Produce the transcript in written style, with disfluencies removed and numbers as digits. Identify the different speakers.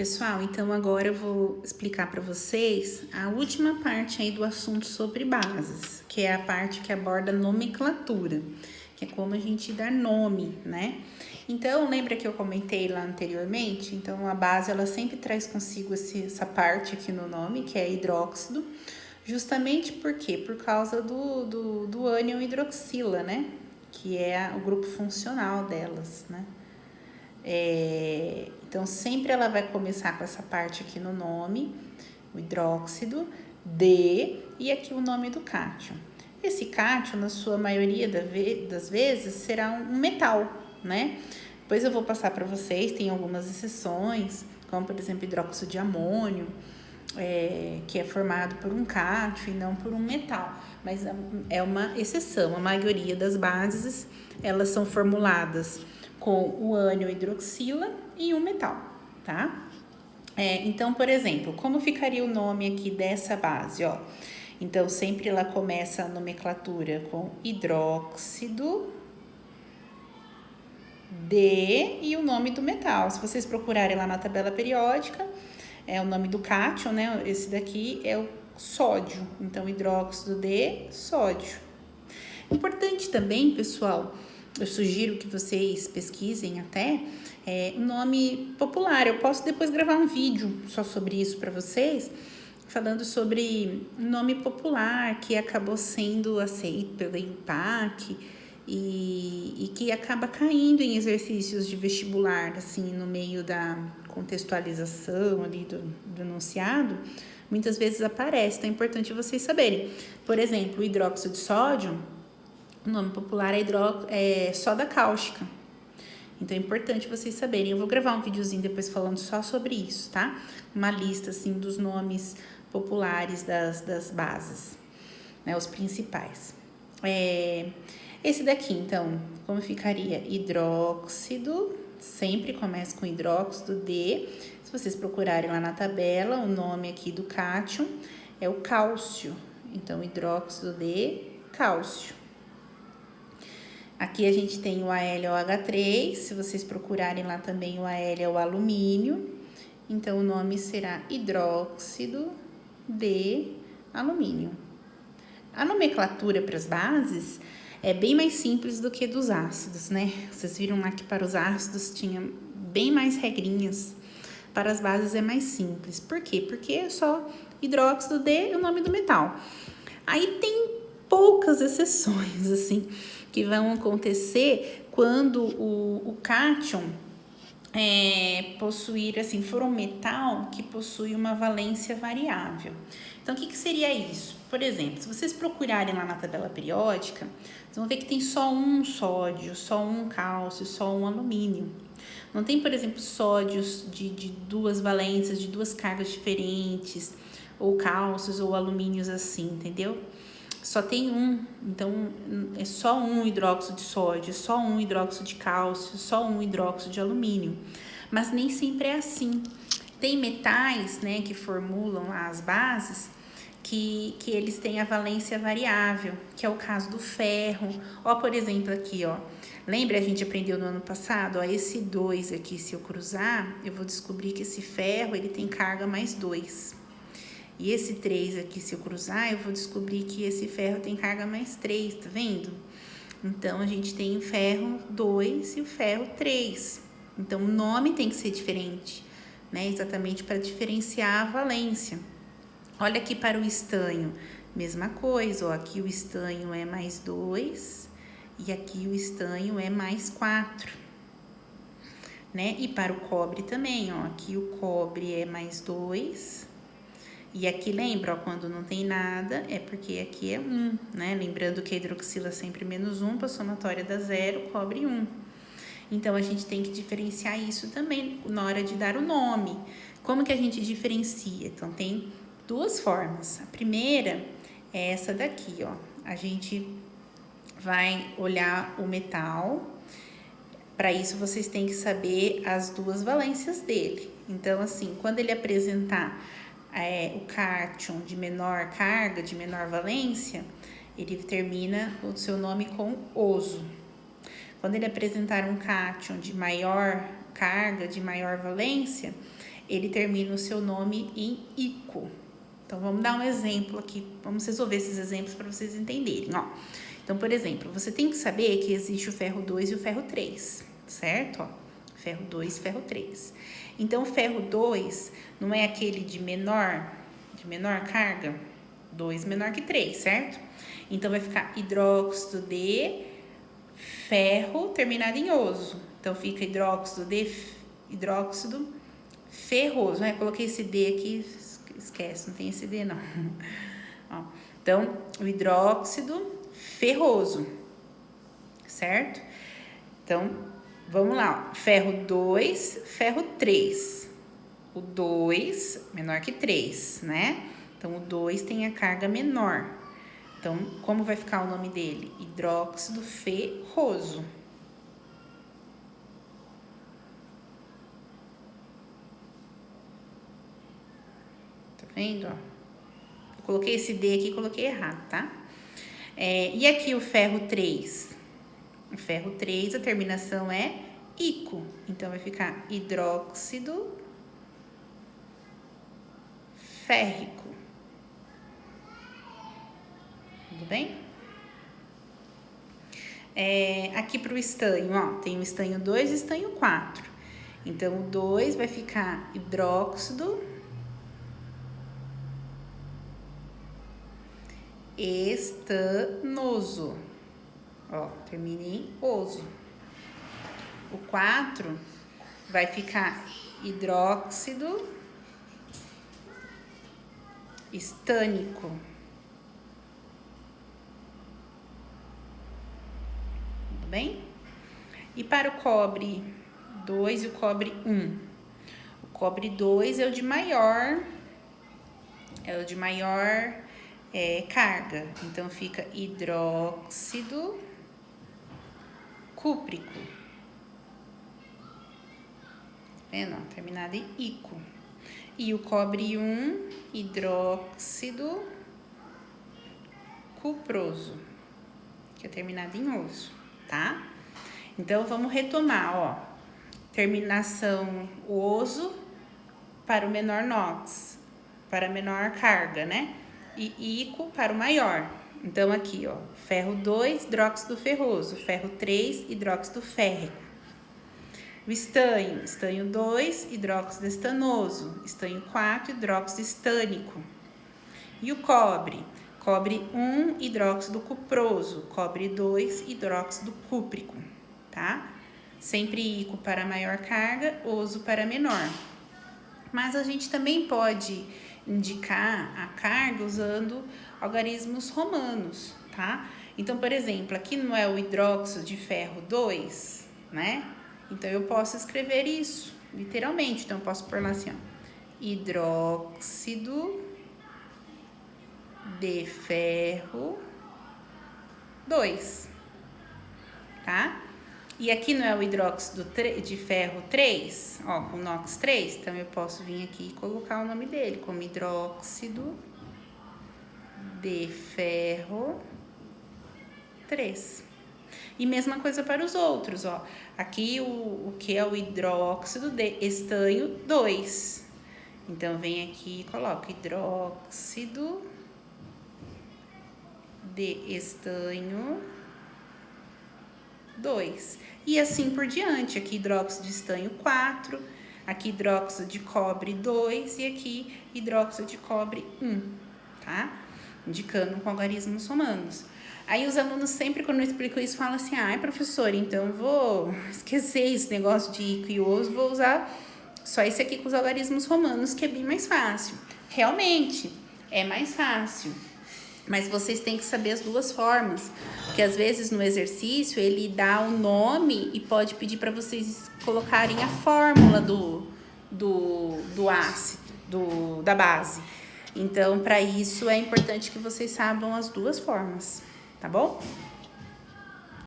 Speaker 1: Pessoal, então agora eu vou explicar para vocês a última parte aí do assunto sobre bases, que é a parte que aborda nomenclatura, que é como a gente dá nome, né? Então, lembra que eu comentei lá anteriormente? Então, a base, ela sempre traz consigo essa parte aqui no nome, que é hidróxido, justamente por quê? Por causa do ânion hidroxila, né? Que é o grupo funcional delas, né? Então, sempre ela vai começar com essa parte aqui no nome, o hidróxido, D, e aqui o nome do cátion. Esse cátion, na sua maioria das vezes, será um metal, né? Depois eu vou passar para vocês, tem algumas exceções, como, por exemplo, hidróxido de amônio, que é formado por um cátion e não por um metal. Mas é uma exceção, a maioria das bases, elas são formuladas com o ânion hidroxila e um metal, tá? Então, por exemplo, como ficaria o nome aqui dessa base, ó? Então, sempre ela começa a nomenclatura com hidróxido, D e o nome do metal. Se vocês procurarem lá na tabela periódica, é o nome do cátion, né? Esse daqui é o sódio. Então, hidróxido de sódio. Importante também, pessoal, eu sugiro que vocês pesquisem até um nome popular. Eu posso depois gravar um vídeo só sobre isso para vocês, falando sobre um nome popular que acabou sendo aceito pela ENPAC e que acaba caindo em exercícios de vestibular, assim, no meio da contextualização ali do enunciado, muitas vezes aparece, então é importante vocês saberem. Por exemplo, o hidróxido de sódio, o nome popular é soda cáustica. Então é importante vocês saberem. Eu vou gravar um videozinho depois falando só sobre isso, tá? Uma lista, assim, dos nomes populares das bases, né? Os principais. Esse daqui, então, como ficaria? Hidróxido, sempre começa com hidróxido de. Se vocês procurarem lá na tabela, o nome aqui do cátion é o cálcio. Então, hidróxido de cálcio. Aqui a gente tem o AlOH3, se vocês procurarem lá também o Al é o alumínio, então o nome será hidróxido de alumínio. A nomenclatura para as bases é bem mais simples do que dos ácidos, né? Vocês viram lá que para os ácidos tinha bem mais regrinhas, para as bases é mais simples. Por quê? Porque é só hidróxido de o nome do metal. Aí tem poucas exceções, assim, que vão acontecer quando o cátion possuir, assim, for um metal que possui uma valência variável. Então, o que seria isso? Por exemplo, se vocês procurarem lá na tabela periódica, vocês vão ver que tem só um sódio, só um cálcio, só um alumínio. Não tem, por exemplo, sódios de duas valências, de duas cargas diferentes, ou cálcios ou alumínios assim, entendeu? Só tem um, então é só um hidróxido de sódio, só um hidróxido de cálcio, só um hidróxido de alumínio. Mas nem sempre é assim. Tem metais, né, que formulam lá as bases, que eles têm a valência variável, que é o caso do ferro. Ó, por exemplo, aqui, ó. Lembra, a gente aprendeu no ano passado? Ó, esse 2 aqui, se eu cruzar, eu vou descobrir que esse ferro, ele tem carga mais 2. E esse 3 aqui, se eu cruzar, eu vou descobrir que esse ferro tem carga mais 3, tá vendo? Então, a gente tem o ferro 2 e o ferro 3. Então, o nome tem que ser diferente, né? Exatamente para diferenciar a valência. Olha aqui para o estanho, mesma coisa, ó. Aqui o estanho é mais 2 e aqui o estanho é mais 4, né? E para o cobre também, ó. Aqui o cobre é mais 2. E aqui, lembra, ó, quando não tem nada, é porque aqui é 1, né? Lembrando que a hidroxila é sempre menos 1, para a somatória dá 0, cobre 1. Então, a gente tem que diferenciar isso também na hora de dar o nome. Como que a gente diferencia? Então, tem duas formas. A primeira é essa daqui, ó. A gente vai olhar o metal. Para isso, vocês têm que saber as duas valências dele. Então, assim, quando ele apresentar o cátion de menor carga, de menor valência, ele termina o seu nome com oso. Quando ele apresentar um cátion de maior carga, de maior valência, ele termina o seu nome em ico. Então, vamos dar um exemplo aqui, vamos resolver esses exemplos para vocês entenderem, ó. Então, por exemplo, você tem que saber que existe o ferro 2 e o ferro 3, certo? Ó, ferro 2 e ferro 3. Então, o ferro 2 não é aquele de menor carga? 2 menor que 3, certo? Então, vai ficar hidróxido de ferro terminado em oso. Então, fica hidróxido ferroso, né? Coloquei esse D aqui, esquece, não tem esse D não. Ó, então, o hidróxido ferroso, certo? Então, vamos lá, ó. Ferro 2, ferro 3. O 2 menor que 3, né? Então, o 2 tem a carga menor. Então, como vai ficar o nome dele? Hidróxido ferroso. Tá vendo, ó? Eu coloquei esse D aqui, coloquei errado, tá? E aqui o ferro 3. O ferro 3, a terminação é ico. Então, vai ficar hidróxido férrico. Tudo bem? Aqui para o estanho, ó, tem o estanho 2 e o estanho 4. Então, o 2 vai ficar hidróxido estanoso. Ó, termina em oso. O 4 vai ficar hidróxido estânico. Tudo bem? E para o cobre 2 e o cobre 1? O cobre 2 é o de maior carga. Então, fica hidróxido cúprico. Vendo? Terminado em ico. E o cobre 1, hidróxido cuproso, que é terminado em oso, tá? Então, vamos retomar, ó. Terminação oso para o menor NOx, para a menor carga, né? E ico para o maior. Então, aqui, ó, ferro 2, hidróxido ferroso, ferro 3, hidróxido férrico. O estanho 2, hidróxido estanoso, estanho 4, hidróxido estânico. E o cobre 1, hidróxido cuproso, cobre 2, hidróxido cúprico, tá? Sempre ico para maior carga, oso para menor. Mas a gente também pode indicar a carga usando algarismos romanos, tá? Então, por exemplo, aqui não é o hidróxido de ferro 2, né? Então, eu posso escrever isso, literalmente. Então, eu posso pôr lá assim, ó. Hidróxido de ferro 2, tá? E aqui não é o hidróxido de ferro 3, ó, com NOx 3, então eu posso vir aqui e colocar o nome dele como hidróxido de ferro 3. E mesma coisa para os outros, ó. Aqui o que é o hidróxido de estanho 2. Então, vem aqui e coloca hidróxido de estanho 2. E assim por diante. Aqui hidróxido de estanho 4, aqui hidróxido de cobre 2 e aqui hidróxido de cobre 1, tá? Indicando com algarismos romanos. Aí os alunos sempre, quando eu explico isso, falam assim, ai, professora, então eu vou esquecer esse negócio de ico e oso, vou usar só esse aqui com os algarismos romanos, que é bem mais fácil. Realmente, é mais fácil. Mas vocês têm que saber as duas formas, porque às vezes no exercício ele dá o nome e pode pedir para vocês colocarem a fórmula do ácido, da base. Então, para isso é importante que vocês saibam as duas formas, tá bom?